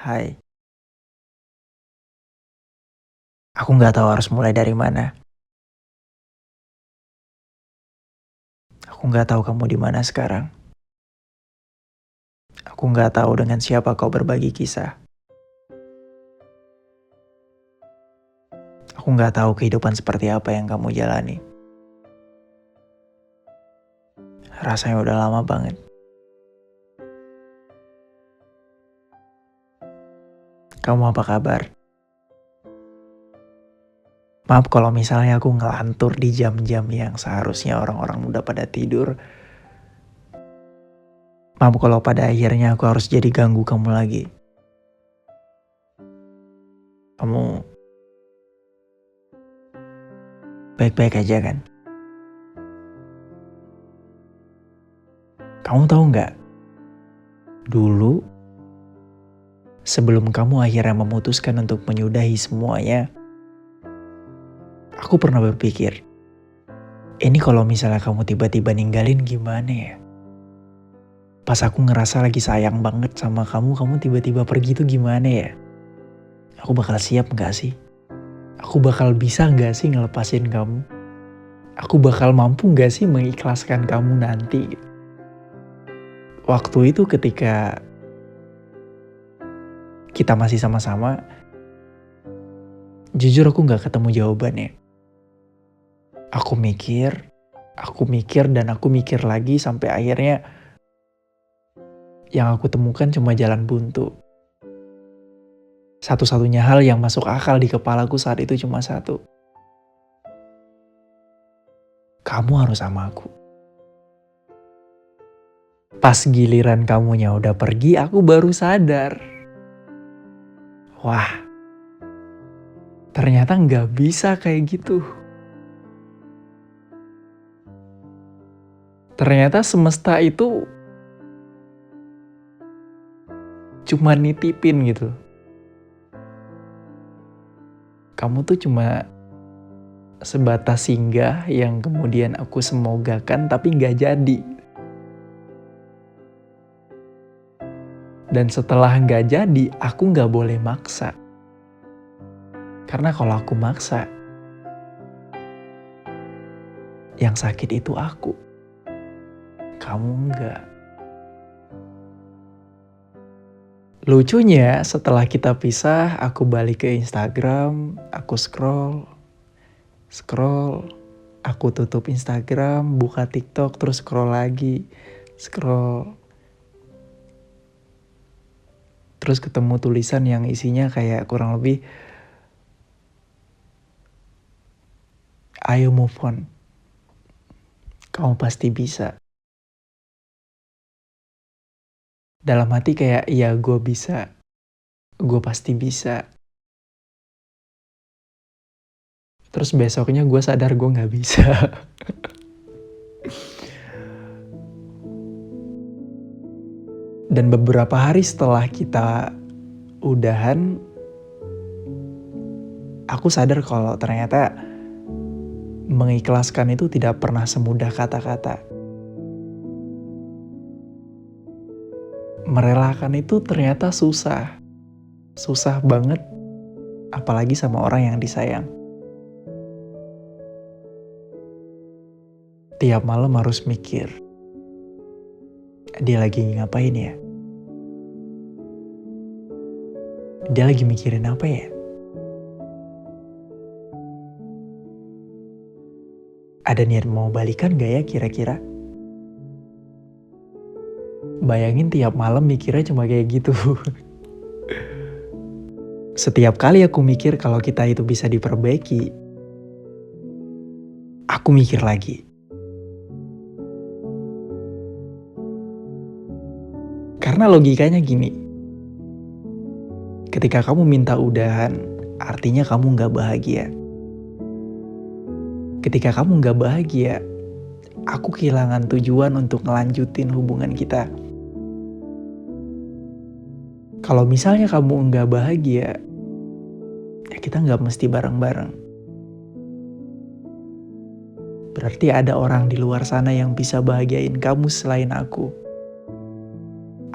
Hai, aku nggak tahu harus mulai dari mana. Aku nggak tahu kamu di mana sekarang. Aku nggak tahu dengan siapa kau berbagi kisah. Aku nggak tahu kehidupan seperti apa yang kamu jalani. Rasanya udah lama banget. Kamu apa kabar? Maaf kalau misalnya aku ngelantur di jam-jam yang seharusnya orang-orang udah pada tidur. Maaf kalau pada akhirnya aku harus jadi ganggu kamu lagi. Kamu baik-baik aja kan? Kamu tahu nggak? Dulu, sebelum kamu akhirnya memutuskan untuk menyudahi semuanya, aku pernah berpikir, ini kalau misalnya kamu tiba-tiba ninggalin gimana ya? Pas aku ngerasa lagi sayang banget sama kamu, kamu tiba-tiba pergi tuh gimana ya? Aku bakal siap gak sih? Aku bakal bisa gak sih ngelepasin kamu? Aku bakal mampu gak sih mengikhlaskan kamu nanti? Waktu itu ketika kita masih sama-sama, jujur aku gak ketemu jawabannya. Aku mikir dan aku mikir lagi sampai akhirnya yang aku temukan cuma jalan buntu. Satu-satunya hal yang masuk akal di kepalaku saat itu cuma satu. Kamu harus sama aku. Pas giliran kamunya udah pergi, aku baru sadar. Wah, ternyata nggak bisa kayak gitu. Ternyata semesta itu cuma nitipin gitu. Kamu tuh cuma sebatas singgah yang kemudian aku semogakan tapi nggak jadi. Dan setelah nggak jadi, aku nggak boleh maksa. Karena kalau aku maksa, yang sakit itu aku. Kamu enggak. Lucunya setelah kita pisah, aku balik ke Instagram, aku scroll, aku tutup Instagram, buka TikTok, terus scroll lagi, scroll. Terus ketemu tulisan yang isinya kayak kurang lebih, ayo move on, kamu pasti bisa. Dalam hati kayak, iya gue bisa, gue pasti bisa. Terus besoknya gue sadar gue gak bisa. Dan beberapa hari setelah kita udahan, aku sadar kalau ternyata mengikhlaskan itu tidak pernah semudah kata-kata. Merelakan itu ternyata susah. Susah banget, apalagi sama orang yang disayang. Tiap malam harus mikir, dia lagi ngapain ya? Dia lagi mikirin apa ya? Ada niat mau balikan gak ya kira-kira? Bayangin tiap malam mikirnya cuma kayak gitu. Setiap kali aku mikir kalau kita itu bisa diperbaiki, aku mikir lagi. Karena logikanya gini, ketika kamu minta udahan, artinya kamu gak bahagia. Ketika kamu gak bahagia, aku kehilangan tujuan untuk ngelanjutin hubungan kita. Kalau misalnya kamu gak bahagia, ya kita gak mesti bareng-bareng. Berarti ada orang di luar sana yang bisa bahagiain kamu selain aku.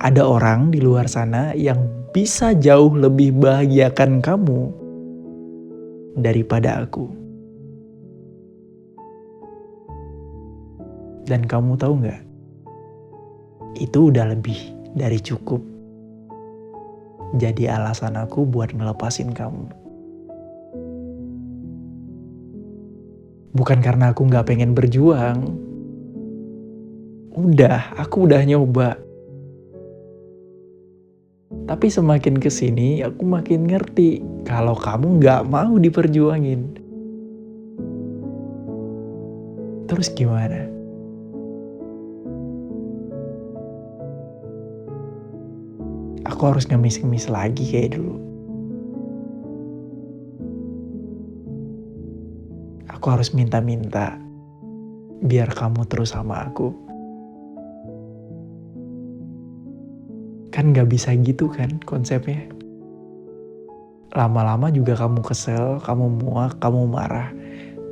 Ada orang di luar sana yang bisa jauh lebih bahagiakan kamu daripada aku. Dan kamu tahu nggak? Itu udah lebih dari cukup jadi alasan aku buat ngelepasin kamu. Bukan karena aku nggak pengen berjuang. Aku udah nyoba. Tapi semakin kesini aku makin ngerti kalau kamu nggak mau diperjuangin. Terus gimana? Aku harus ngemis-ngemis lagi kayak dulu. Aku harus minta-minta biar kamu terus sama aku. Kan gak bisa gitu kan konsepnya. Lama-lama juga kamu kesel, kamu muak, kamu marah.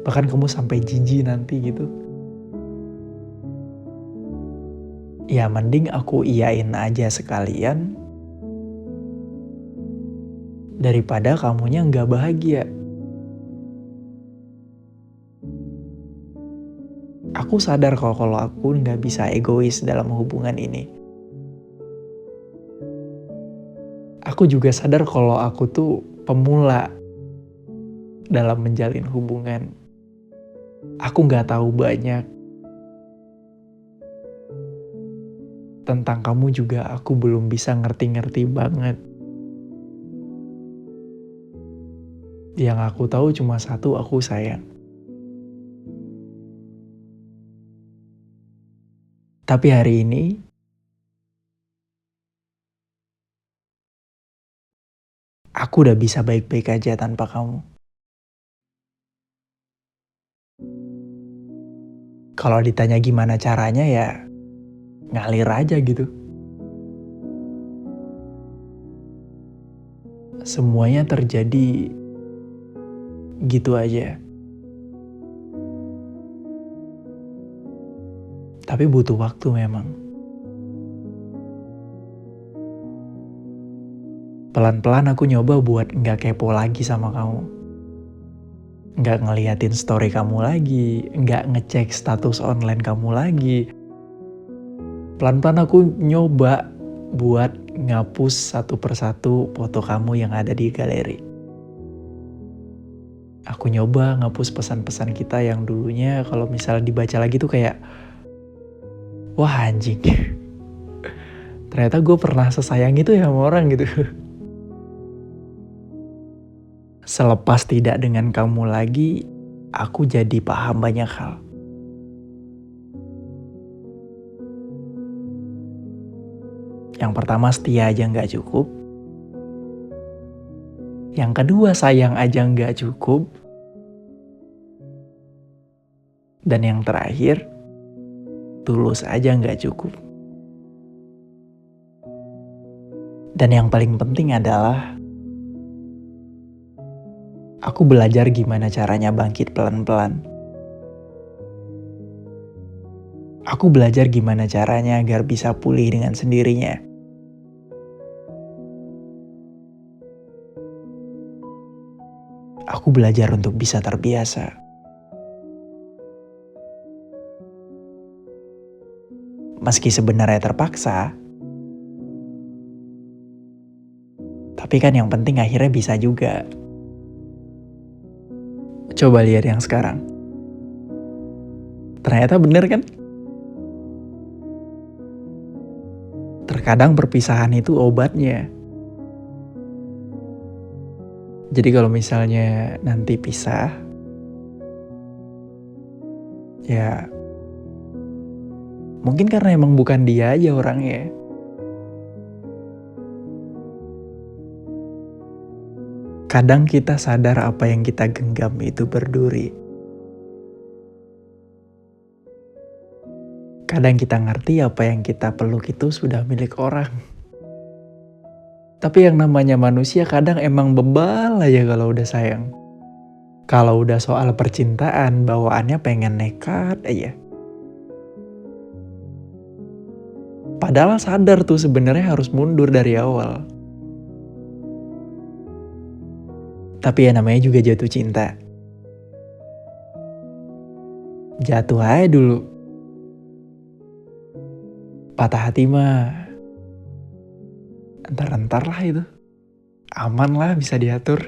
Bahkan kamu sampai jijik nanti gitu. Ya mending aku iyain aja sekalian daripada kamunya gak bahagia. Aku sadar kalau aku gak bisa egois dalam hubungan ini. Aku juga sadar kalau aku tuh pemula dalam menjalin hubungan. Aku gak tahu banyak. Tentang kamu juga aku belum bisa ngerti-ngerti banget. Yang aku tahu cuma satu, aku sayang. Tapi hari ini, aku udah bisa baik-baik aja tanpa kamu. Kalau ditanya gimana caranya ya ngalir aja gitu. Semuanya terjadi gitu aja. Tapi butuh waktu memang. Pelan-pelan aku nyoba buat nggak kepo lagi sama kamu. Nggak ngeliatin story kamu lagi, nggak ngecek status online kamu lagi. Pelan-pelan aku nyoba buat ngapus satu persatu foto kamu yang ada di galeri. Aku nyoba ngapus pesan-pesan kita yang dulunya kalau misalnya dibaca lagi tuh kayak, wah anjing. Ternyata gue pernah sesayang itu ya sama orang gitu. Selepas tidak dengan kamu lagi, aku jadi paham banyak hal. Yang pertama setia aja nggak cukup. Yang kedua sayang aja nggak cukup. Dan yang terakhir, tulus aja nggak cukup. Dan yang paling penting adalah aku belajar gimana caranya bangkit pelan-pelan. Aku belajar gimana caranya agar bisa pulih dengan sendirinya. Aku belajar untuk bisa terbiasa. Meski sebenarnya terpaksa, tapi kan yang penting akhirnya bisa juga. Coba lihat yang sekarang. Ternyata bener kan? Terkadang perpisahan itu obatnya. Jadi kalau misalnya nanti pisah, ya mungkin karena emang bukan dia aja orangnya. Kadang kita sadar apa yang kita genggam itu berduri. Kadang kita ngerti apa yang kita peluk itu sudah milik orang. Tapi yang namanya manusia kadang emang bebal aja kalau udah sayang. Kalau udah soal percintaan, bawaannya pengen nekat aja. Padahal sadar tuh sebenarnya harus mundur dari awal. Tapi ya namanya juga jatuh cinta. Jatuh aja dulu. Patah hati mah entar-entar lah itu. Aman lah bisa diatur.